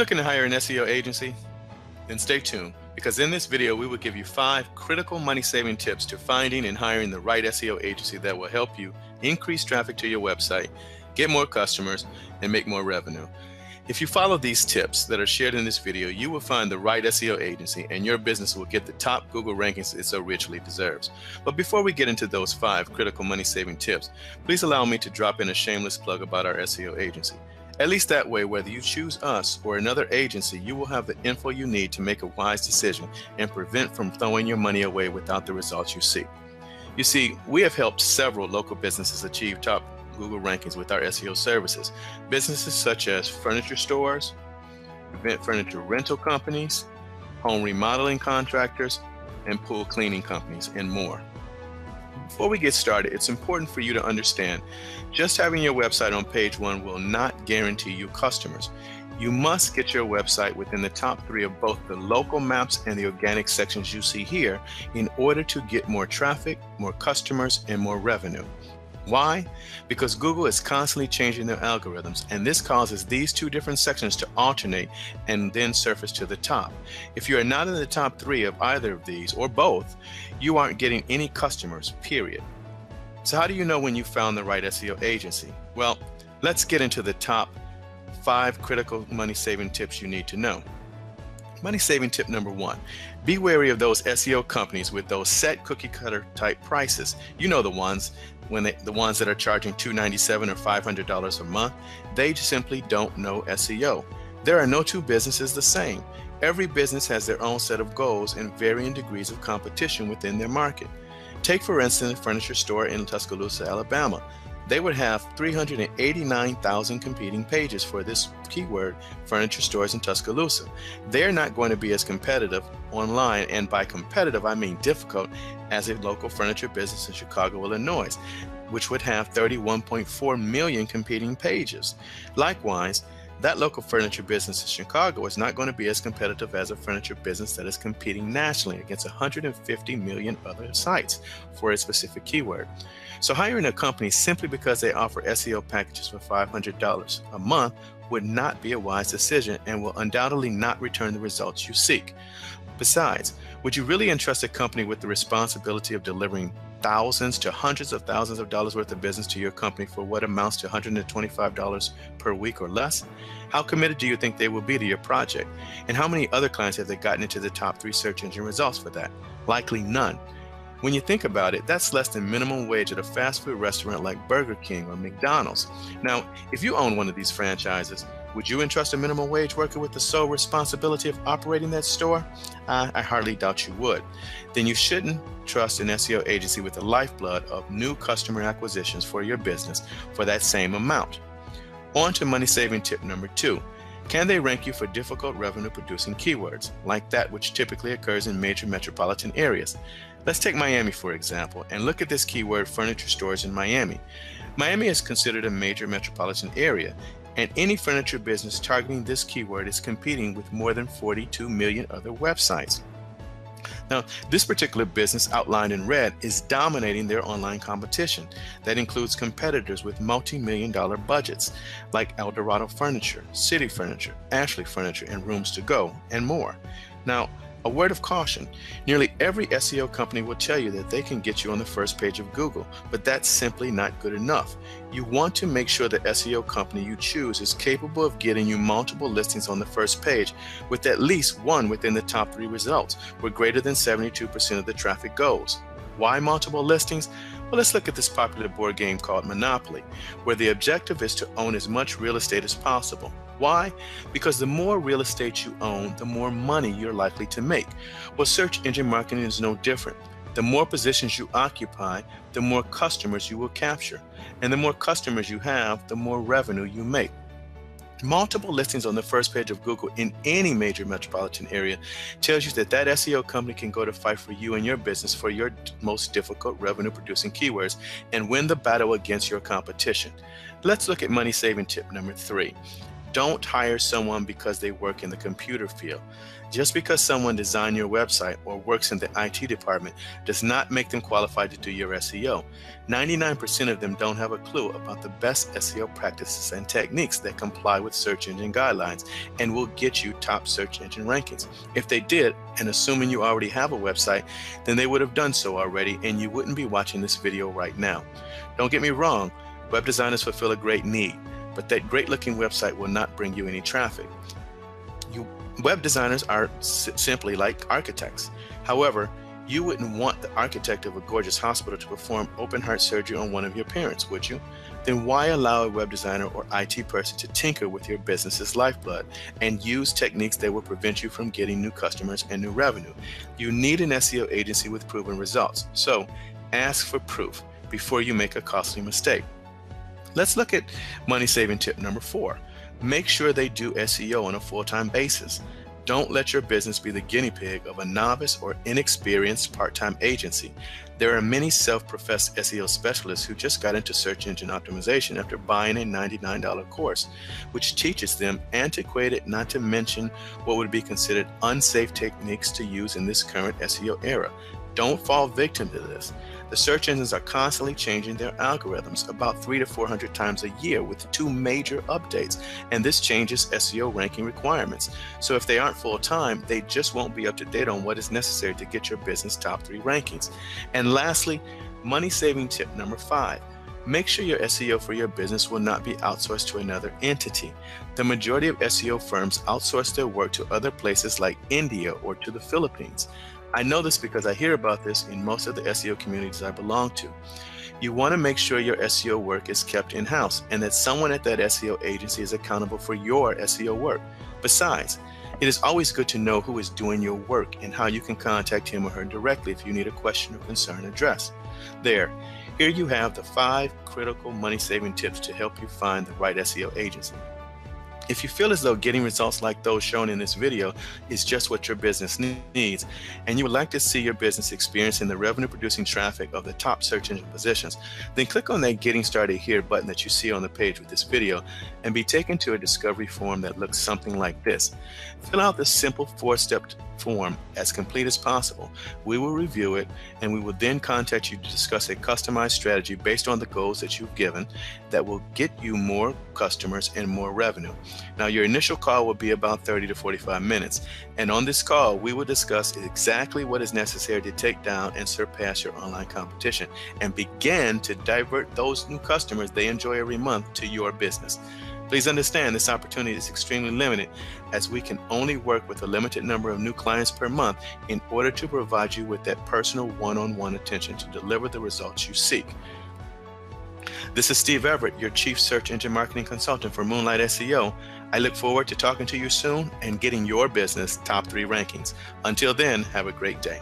Looking to hire an SEO agency? Then stay tuned, because in this video we will give you 5 critical money-saving tips to finding and hiring the right SEO agency that will help you increase traffic to your website, get more customers, and make more revenue. If you follow these tips that are shared in this video, you will find the right SEO agency and your business will get the top Google rankings it so richly deserves. But before we get into those 5 critical money-saving tips, please allow me to drop in a shameless plug about our SEO agency. At least that way, whether you choose us or another agency, you will have the info you need to make a wise decision and prevent from throwing your money away without the results you seek. You see, we have helped several local businesses achieve top Google rankings with our SEO services. Businesses such as furniture stores, event furniture rental companies, home remodeling contractors, and pool cleaning companies, and more. Before we get started, it's important for you to understand just having your website on page 1 will not guarantee you customers. You must get your website within the top 3 of both the local maps and the organic sections you see here in order to get more traffic, more customers, and more revenue. Why? Because Google is constantly changing their algorithms, and this causes these 2 different sections to alternate and then surface to the top. If you are not in the top 3 of either of these, or both, you aren't getting any customers, period. So how do you know when you found the right SEO agency? Well, let's get into the top 5 critical money-saving tips you need to know. Money-saving tip number 1, be wary of those SEO companies with those set cookie-cutter type prices. You know the ones that are charging $297 or $500 a month. They simply don't know SEO. There are no 2 businesses the same. Every business has their own set of goals and varying degrees of competition within their market. Take, for instance, a furniture store in Tuscaloosa, Alabama. They would have 389,000 competing pages for this keyword, furniture stores in Tuscaloosa. They're not going to be as competitive online, and by competitive I mean difficult, as a local furniture business in Chicago, Illinois, which would have 31.4 million competing pages. Likewise, that local furniture business in Chicago is not going to be as competitive as a furniture business that is competing nationally against 150 million other sites for a specific keyword. So hiring a company simply because they offer SEO packages for $500 a month would not be a wise decision and will undoubtedly not return the results you seek. Besides, would you really entrust a company with the responsibility of delivering thousands to hundreds of thousands of dollars worth of business to your company for what amounts to $125 per week or less? How committed do you think they will be to your project? And how many other clients have they gotten into the top 3 search engine results for that? Likely none. When you think about it, that's less than minimum wage at a fast food restaurant like Burger King or McDonald's. Now, if you own one of these franchises, would you entrust a minimum wage worker with the sole responsibility of operating that store? I hardly doubt you would. Then you shouldn't trust an SEO agency with the lifeblood of new customer acquisitions for your business for that same amount. On to money-saving tip number 2. Can they rank you for difficult revenue-producing keywords, like that which typically occurs in major metropolitan areas? Let's take Miami, for example, and look at this keyword, furniture stores in Miami. Miami is considered a major metropolitan area, and any furniture business targeting this keyword is competing with more than 42 million other websites. Now, this particular business outlined in red is dominating their online competition. That includes competitors with multi-million-dollar budgets like Eldorado Furniture, City Furniture, Ashley Furniture, and Rooms to Go, and more. Now, a word of caution, nearly every SEO company will tell you that they can get you on the first page of Google, but that's simply not good enough. You want to make sure the SEO company you choose is capable of getting you multiple listings on the first page, with at least one within the top 3 results, where greater than 72% of the traffic goes. Why multiple listings? Well, let's look at this popular board game called Monopoly, where the objective is to own as much real estate as possible. Why? Because the more real estate you own, the more money you're likely to make. Well, search engine marketing is no different. The more positions you occupy, the more customers you will capture. And the more customers you have, the more revenue you make. Multiple listings on the first page of Google in any major metropolitan area tells you that that SEO company can go to fight for you and your business for your most difficult revenue-producing keywords and win the battle against your competition. Let's look at money-saving tip number 3. Don't hire someone because they work in the computer field. Just because someone designed your website or works in the IT department does not make them qualified to do your SEO. 99% of them don't have a clue about the best SEO practices and techniques that comply with search engine guidelines and will get you top search engine rankings. If they did, and assuming you already have a website, then they would have done so already and you wouldn't be watching this video right now. Don't get me wrong, web designers fulfill a great need, but that great looking website will not bring you any traffic. Web designers are simply like architects. However, you wouldn't want the architect of a gorgeous hospital to perform open heart surgery on one of your parents, would you? Then why allow a web designer or IT person to tinker with your business's lifeblood and use techniques that will prevent you from getting new customers and new revenue? You need an SEO agency with proven results. So ask for proof before you make a costly mistake. Let's look at money-saving tip number 4. Make sure they do SEO on a full-time basis. Don't let your business be the guinea pig of a novice or inexperienced part-time agency. There are many self-professed SEO specialists who just got into search engine optimization after buying a $99 course, which teaches them antiquated, not to mention what would be considered unsafe techniques to use in this current SEO era. Don't fall victim to this. The search engines are constantly changing their algorithms about 300 to 400 times a year with 2 major updates, and this changes SEO ranking requirements. So if they aren't full-time, they just won't be up to date on what is necessary to get your business top 3 rankings. And lastly, money-saving tip number 5. Make sure your SEO for your business will not be outsourced to another entity. The majority of SEO firms outsource their work to other places like India or to the Philippines. I know this because I hear about this in most of the SEO communities I belong to. You want to make sure your SEO work is kept in-house and that someone at that SEO agency is accountable for your SEO work. Besides, it is always good to know who is doing your work and how you can contact him or her directly if you need a question or concern addressed. Here you have the 5 critical money-saving tips to help you find the right SEO agency. If you feel as though getting results like those shown in this video is just what your business needs, and you would like to see your business experiencing the revenue-producing traffic of the top search engine positions, then click on that Getting Started Here button that you see on the page with this video and be taken to a discovery form that looks something like this. Fill out this simple 4-step form as complete as possible. We will review it and we will then contact you to discuss a customized strategy based on the goals that you've given that will get you more customers and more revenue. Now, your initial call will be about 30 to 45 minutes, and on this call we will discuss exactly what is necessary to take down and surpass your online competition and begin to divert those new customers they enjoy every month to your business. Please understand this opportunity is extremely limited, as we can only work with a limited number of new clients per month in order to provide you with that personal one-on-one attention to deliver the results you seek. This is Steve Everett, your Chief Search Engine Marketing Consultant for Moonlight SEO. I look forward to talking to you soon and getting your business top 3 rankings. Until then, have a great day.